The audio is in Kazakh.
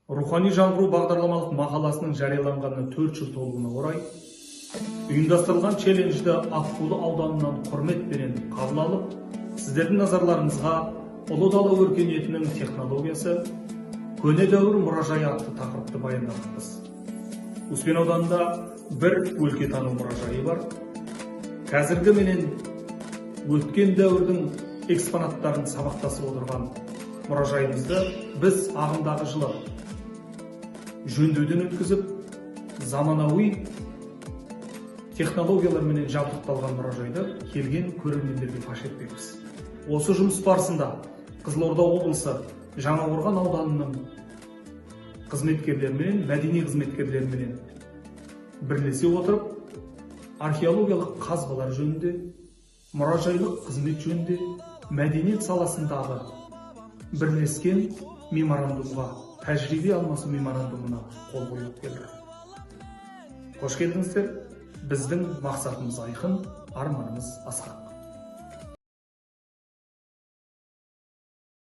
Рухани жаңғыру бағдарламалық мақаласының жарияланғанына 4 жыл толуына орай ұйымдастырылған челленджді Аққулы ауданынан құрметпен қабыл алып, сіздердің назарларыңызға ұлы дала өркениетінің технологиясы көне дәуір мұражайы атты тақырыпты баяндамақпыз. Успен ауданында бір өлкетану мұражайы бар. Қазіргі менен өткен дәуірдің экспонаттарын сабақтасып отырған мұражайымызды біз ағымдағы жылы жөндеуден өткізіп, заманауи технологиялармен жабдықталған мұражайды келген көрермендерге паш етпекпіз. Осы жұмыс барысында Қызылорда облысы Жаңақорған ауданының қызметкерлерімен, мәдени қызметкерлерімен бірлесе отырып, археологиялық қазбалар жөнінде, мұражайлық қызмет жөнінде, мәдениет саласындағы бірлескен меморандумға, тәжірибе алмасу меморандумына қол қойылып келді. Қош келдіңіздер. Біздің мақсатымыз айқын, арманымыз асқақ.